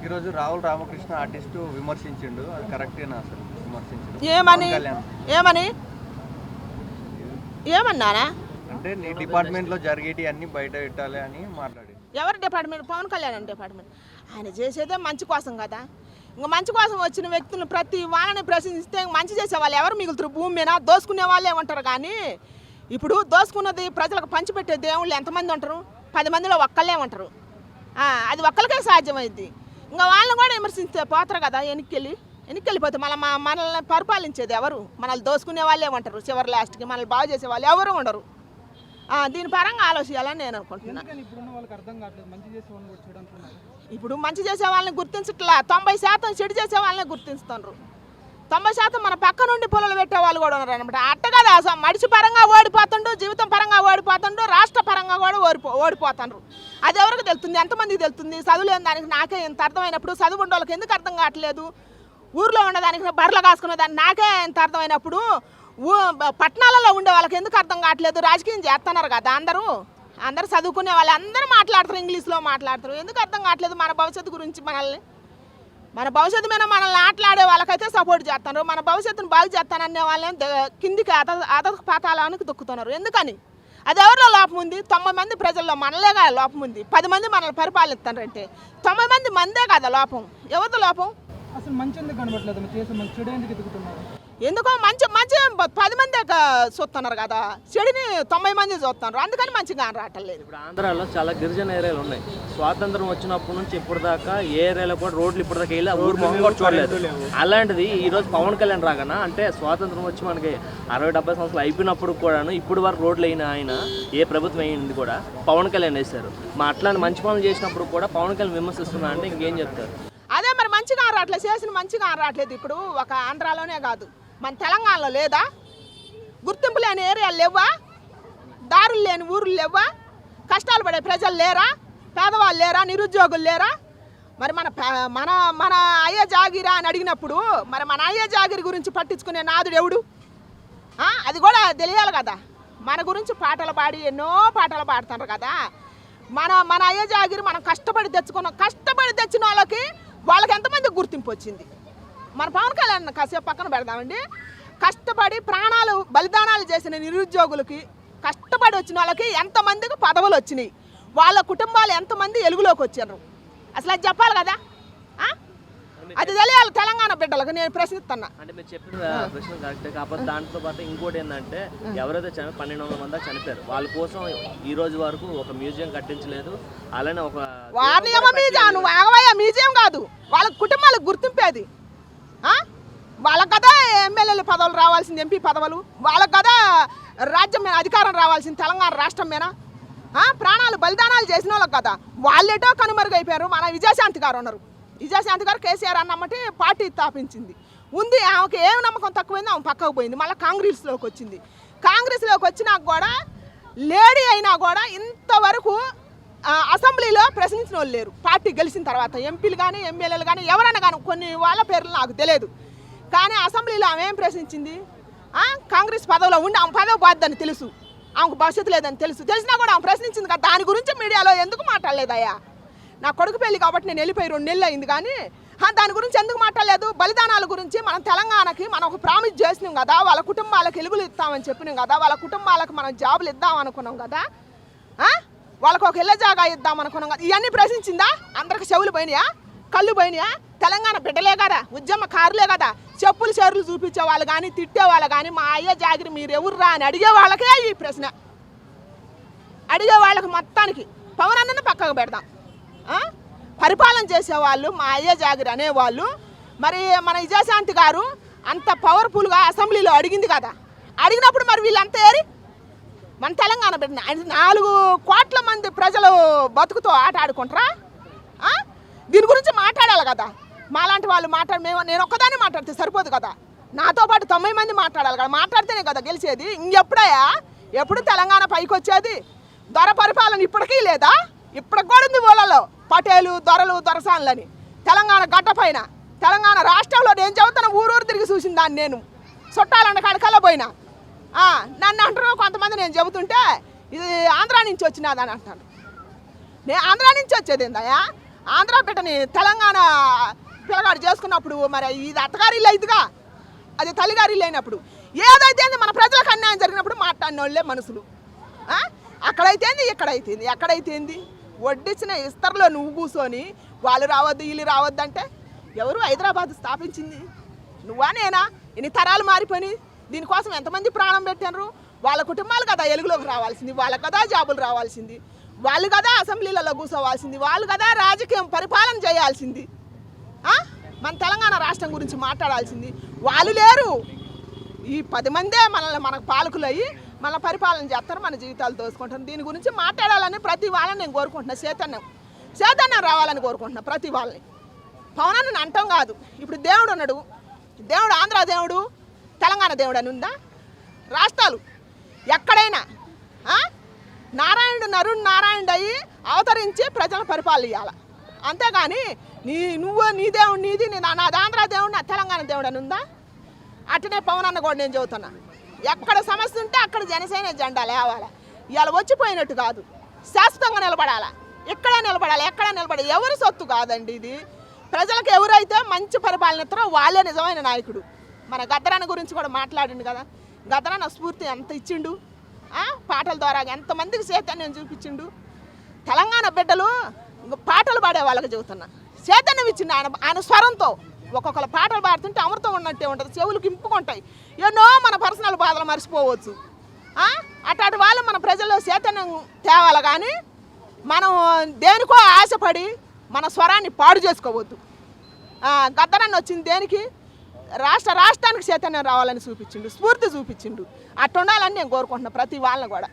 ఈరోజు రాహుల్ రామకృష్ణ ఆర్టిస్టు విమర్శించిండు, అది కరెక్టేనా అసలు? విమర్శించడు ఏమని ఏమన్నానా అంటే నీ డిపార్ట్మెంట్లో జరిగేటి అన్ని బయట పెట్టాలి అని మాట్లాడి. ఎవరి డిపార్ట్మెంట్? పవన్ కళ్యాణ్ డిపార్ట్మెంట్. ఆయన చేసేదే మంచి కోసం కదా. ఇంకా మంచి కోసం వచ్చిన వ్యక్తులను ప్రతి వాళ్ళని ప్రశ్నిస్తే మంచి చేసే వాళ్ళు ఎవరు మిగులుతారు? భూమి మీద దోసుకునే వాళ్ళే ఉంటారు. కానీ ఇప్పుడు దోసుకున్నది ప్రజలకు పంచిపెట్టే దేవుళ్ళు ఎంతమంది ఉంటారు? 10 మందిలో ఒక్కళ్ళే ఉంటారు. అది ఒక్కరికే సాధ్యమైంది. ఇంకా వాళ్ళని కూడా విమర్శిస్తే పోతారు కదా. వెనక్కి మళ్ళీ మనల్ని పరిపాలించేది ఎవరు? మనల్ని దోసుకునే వాళ్ళే ఉంటారు. చివరి లాస్ట్కి మనల్ని బాగు చేసే వాళ్ళు ఎవరు ఉండరు. దీని పరంగా ఆలోచించాలని నేను అనుకుంటున్నాను. ఇప్పుడు మంచి చేసే వాళ్ళని గుర్తించట్లా. 90% చెడు చేసే వాళ్ళని గుర్తిస్తున్నారు. 90% మన పక్క నుండి పొలాలు పెట్టే వాళ్ళు కూడా ఉన్నారు అనమాట. అట్ట కదా, అసలు మనిషి పరంగా ఓడిపోతుండ్రు, జీవితం పరంగా ఓడిపోతుండ్రు, రాష్ట్ర పరంగా కూడా ఓడిపోతుండ్రు. అది ఎవరికి తెలుస్తుంది? ఎంతమందికి తెలుస్తుంది? చదువులేని దానికి నాకే ఇంత అర్థమైనప్పుడు చదువు ఉండే వాళ్ళకి ఎందుకు అర్థం కావట్లేదు? ఊర్లో ఉండదానికి బర్రెలు కాసుకునే దానికి నాకే ఇంత అర్థమైనప్పుడు పట్టణాలలో ఉండే వాళ్ళకి ఎందుకు అర్థం కావట్లేదు? రాజకీయం చేస్తున్నారు కదా అందరూ చదువుకునే వాళ్ళు అందరూ మాట్లాడతారు, ఇంగ్లీష్లో మాట్లాడతారు. ఎందుకు అర్థం కావట్లేదు? మన భవిష్యత్తు గురించి మన భవిష్యత్తు మీద మనల్ని ఆటలాడే వాళ్ళకైతే సపోర్ట్ చేస్తున్నారు. మన భవిష్యత్తును బాగు చేస్తాననే వాళ్ళని కిందికి పాతాళానికి దొక్కుతున్నారు. ఎందుకని? అది ఎవరిలో లోపం ఉంది? 90 మంది ప్రజల్లో మనలేగా లోపం ఉంది. 10 మంది మనల్ని పరిపాలిస్తారంటే 90 మందే కదా లోపం. ఎవరిది లోపం? అసలు మంచి ఎందుకు కనబడలేదు? చేసే మంచి చెడు ఎందుకు ఎదుగుతున్నారు? ఎందుకో మంచి 10 మంది చూస్తున్నారు కదా, చెడుని 90 మంది చూస్తున్నారు. అందుకని మంచిగా రావట్లేదు. ఇప్పుడు ఆంధ్రాలో చాలా గిరిజన ఏరియాలు ఉన్నాయి. స్వాతంత్రం వచ్చినప్పటి నుంచి ఇప్పటిదాకా ఏ ఏరియాలో కూడా రోడ్లు ఇప్పటిదాకా వెళ్ళి ఊరు మొహం కూడా చూడలేదు. అలాంటిది ఈరోజు పవన్ కళ్యాణ్ రాగానే, అంటే స్వాతంత్రం వచ్చి మనకి 60-70 సంవత్సరాలు అయిపోయినప్పుడు కూడాను ఇప్పటి వరకు రోడ్లు అయిన ఆయన ఏ ప్రభుత్వం అయింది కూడా పవన్ కళ్యాణ్ వేశారు. మా అట్లాంటి మంచి పనులు చేసినప్పుడు కూడా పవన్ కళ్యాణ్ విమర్శిస్తున్నా అంటే ఇంకేం చెప్తారు? అదే మరి మంచిగా రావట్లేదు, చేసిన మంచిగా రావట్లేదు. ఇప్పుడు ఒక ఆంధ్రాలోనే కాదు, మన తెలంగాణలో లేదా? గుర్తింపు లేని ఏరియాలు లేవా? దారులు లేని ఊరులు లేవా? కష్టాలు పడే ప్రజలు లేరా? పేదవాళ్ళు లేరా? నిరుద్యోగులు లేరా? మరి మన అయ్య జాగిరా అని అడిగినప్పుడు మరి మన అయ్య జాగిరి గురించి పట్టించుకునే నాదుడు ఎవడు? అది కూడా తెలియాలి కదా. మన గురించి పాటలు పాడి ఎన్నో పాటలు పాడుతున్నారు కదా. మన అయ్య జాగిరి మనం కష్టపడి తెచ్చిన వాళ్ళకి ఎంతమంది గుర్తింపు వచ్చింది? మన పవన్ కళ్యాణ్ కాసేపు పక్కన పెడదామండి. కష్టపడి ప్రాణాలు బలిదానాలు చేసిన నిరుద్యోగులకి, కష్టపడి వచ్చిన వాళ్ళకి ఎంతమందికి పదవులు వచ్చినాయి? వాళ్ళ కుటుంబాలు ఎంతమంది వెలుగులోకి వచ్చారు? అసలు అది చెప్పాలి కదా. అది తెలియాలి తెలంగాణ బిడ్డలకు. నేను ప్రశ్నిస్తున్నా. అంటే మీరు చెప్పిన ప్రశ్న కరెక్టే. కాకపోతే దాంతో పాటు ఇంకోటి ఏంటంటే, ఎవరైతే 1200 మంది చనిపోయారు వాళ్ళ కోసం ఈ రోజు వరకు ఒక మ్యూజియం కట్టించలేదు. అలానే ఒక మ్యూజియం కాదు, వాళ్ళ కుటుంబాలకు గుర్తింపేది. వాళ్ళకి కదా ఎమ్మెల్యేల పదవులు రావాల్సింది, ఎంపీ పదవులు. వాళ్ళకి కదా రాజ్యం మీద అధికారం రావాల్సింది, తెలంగాణ రాష్ట్రం మీద. ప్రాణాలు బలిదానాలు చేసిన వాళ్ళకి కదా. వాళ్ళేటో కనుమరుగైపోయారు. మన విజయశాంతి గారు ఉన్నారు. విజయశాంతి గారు కేసీఆర్ అన్నమ్మటి పార్టీ స్థాపించింది ఉంది. ఆమెకి ఏం నమ్మకం తక్కువైంది, ఆమె పక్కకు పోయింది. మళ్ళీ కాంగ్రెస్లోకి వచ్చింది. కాంగ్రెస్లోకి వచ్చినాక కూడా లేడీ అయినా కూడా ఇంతవరకు అసెంబ్లీలో ప్రశ్నించిన వాళ్ళు లేరు. పార్టీ గెలిచిన తర్వాత ఎంపీలు కానీ ఎమ్మెల్యేలు కానీ ఎవరైనా కానీ, కొన్ని వాళ్ళ పేర్లు నాకు తెలియదు. కానీ అసెంబ్లీలో ఆమె ఏం ప్రశ్నించింది? కాంగ్రెస్ పదవిలో ఉండి ఆమె పదవి బాధ్యతని తెలుసు, ఆమెకు భవిష్యత్తు లేదని తెలిసినా కూడా ఆమె ప్రశ్నించింది కదా. దాని గురించి మీడియాలో ఎందుకు మాట్లాడలేదయ్యా? నా కొడుకు పెళ్ళి కాబట్టి నేను వెళ్ళిపోయి 2 నెలలు అయింది. కానీ దాని గురించి ఎందుకు మాట్లాడలేదు? బలిదానాల గురించి మనం తెలంగాణకి మనం ఒక ప్రామిస్ చేసినాం కదా. వాళ్ళ కుటుంబాలకు వెలుగులు ఇస్తామని చెప్పినాం కదా. వాళ్ళ కుటుంబాలకు మనం జాబులు ఇద్దాం అనుకున్నాం కదా. వాళ్ళకు ఒక ఇళ్ళ జాగా ఇద్దాం అనుకున్నాం కదా. ఇవన్నీ ప్రశ్నించిందా? అందరికి చెవులు పోయినాయా? కళ్ళు పోయినాయా? తెలంగాణ బిడ్డలే కదా, ఉద్యమకారులే కదా. చెప్పులు చెరువులు చూపించే వాళ్ళు కానీ, తిట్టే వాళ్ళు కానీ, మా అయ్య జాగిరి మీరు ఎవర్రా అని అడిగే వాళ్ళకే ఈ ప్రశ్న. అడిగే వాళ్ళకి మొత్తానికి పవన్ అన్నని పక్కకు పెడదాం. పరిపాలన చేసేవాళ్ళు మా అయ్య జాగిరి అనేవాళ్ళు. మరి మన విజయశాంతి గారు అంత పవర్ఫుల్గా అసెంబ్లీలో అడిగింది కదా. అడిగినప్పుడు మరి వీళ్ళంతా ఏరి మన తెలంగాణ బిడ్డ 4 కోట్ల మంది ప్రజలు బతుకుతో ఆట ఆడుకుంటారా? దీని గురించి మాట్లాడాలి కదా. మాలాంటి వాళ్ళు నేను ఒక్కదాన్ని మాట్లాడితే సరిపోదు కదా. నాతో పాటు 90 మంది మాట్లాడాలి కదా. మాట్లాడితేనే కదా గెలిచేది. ఇంకెప్పుడయ్యా? ఎప్పుడు తెలంగాణ పైకి వచ్చేది? దొర పరిపాలన ఇప్పటికీ లేదా? ఇప్పటికి కూడా ఉంది ఊళ్ళలో పటేలు, దొరలు, దొరసాన్లని. తెలంగాణ గడ్డ పైన, తెలంగాణ రాష్ట్రంలో నేను చెబుతున్న ఊరూరు తిరిగి చూసిన దాన్ని. నేను చుట్టాలంటే కడకల్లో పోయినా. నన్ను అంటారు కొంతమంది, నేను చెబుతుంటే ఇది ఆంధ్రా నుంచి వచ్చినదని అంటాను. నేను ఆంధ్రా నుంచి వచ్చేది ఏందయ్యా? ఆంధ్ర బిడ్డని తెలంగాణ పిల్లగాడు చేసుకున్నప్పుడు మరి ఇది అత్తగారి ఇల్లు అయిద్దిగా, అది తల్లిగారి ఇల్లు అయినప్పుడు ఏదైతే మన ప్రజలకు అన్యాయం జరిగినప్పుడు మాట్లాడిన వాళ్ళే మనుషులు. అక్కడైతేంది ఇక్కడైతేంది ఎక్కడైతేంది వడ్డిచ్చిన ఇస్తరులో నువ్వు కూర్చొని వాళ్ళు రావద్దు వీళ్ళు రావద్దు అంటే ఎవరు హైదరాబాద్ స్థాపించింది? నువ్వా నేనా? ఇన్ని తరాలు మారిపోయి దీనికోసం ఎంతమంది ప్రాణం పెట్టారు? వాళ్ళ కుటుంబాలు కదా వెలుగులోకి రావాల్సింది, వాళ్ళ కదా జాబులు రావాల్సింది, వాళ్ళు కదా అసెంబ్లీలలో కూర్చోవాల్సింది, వాళ్ళు కదా రాజకీయం పరిపాలన చేయాల్సింది, మన తెలంగాణ రాష్ట్రం గురించి మాట్లాడాల్సింది. వాళ్ళు లేరు. ఈ 10 మందే మనకు పాలకులు అయ్యి మన పరిపాలన చేస్తారు, మన జీవితాలు దోసుకుంటారు. దీని గురించి మాట్లాడాలని ప్రతి వాళ్ళని నేను కోరుకుంటున్నా. చైతన్యం రావాలని కోరుకుంటున్నా ప్రతి వాళ్ళని. పవనాన్ని అంటాం కాదు. ఇప్పుడు దేవుడు ఉన్నాడు, దేవుడు ఆంధ్ర దేవుడు తెలంగాణ దేవుడు అని ఉందా? రాష్ట్రాలు ఎక్కడైనా నారాయణుడు నరుడు నారాయణుడు అయ్యి అవతరించి ప్రజల పరిపాలన ఇవ్వాలి. అంతేగాని నీ దేవుడు నీది నాది ఆంధ్ర దేవుడు నా తెలంగాణ దేవుడు అని ఉందా? అట్టనే పవనన్న కూడా నేను చెబుతున్నా, ఎక్కడ సమస్య ఉంటే అక్కడ జనసేన జెండా లేవాలి. ఇవాళ వచ్చిపోయినట్టు కాదు, శాశ్వతంగా నిలబడాలా. ఎక్కడ నిలబడాలి, ఎక్కడ నిలబడాలి. ఎవరి సొత్తు కాదండి ఇది. ప్రజలకు ఎవరైతే మంచి పరిపాలన ఇస్తారో వాళ్ళే నిజమైన నాయకుడు. మన గద్దరన్న గురించి కూడా మాట్లాడిండు కదా, గద్దరన్న స్ఫూర్తి ఎంత ఇచ్చిండు, పాటల ద్వారా ఎంతమందికి చైతన్యం చూపించిండు. తెలంగాణ బిడ్డలు పాటలు పాడే వాళ్ళకి చెబుతున్నా, చైతన్యం ఇచ్చిండు ఆయన స్వరంతో. ఒక్కొక్కరు పాటలు పాడుతుంటే అమృతం ఉన్నట్టే ఉంటుంది, చెవులకు ఇంపుకుంటాయి. ఎన్నో మన పర్సనల్ బాధలు మర్చిపోవచ్చు. అట్లాంటి వాళ్ళు మన ప్రజల్లో చైతన్యం తేవాలి. కానీ మనం దేనికో ఆశపడి మన స్వరాన్ని పాడు చేసుకోవద్దు. గద్దరన్న వచ్చింది దేనికి? రాష్ట్రానికి చైతన్యం రావాలని చూపించిండు, స్ఫూర్తి చూపించిండు. అట్లా ఉండాలని నేను కోరుకుంటున్నా ప్రతి వాళ్ళని కూడా.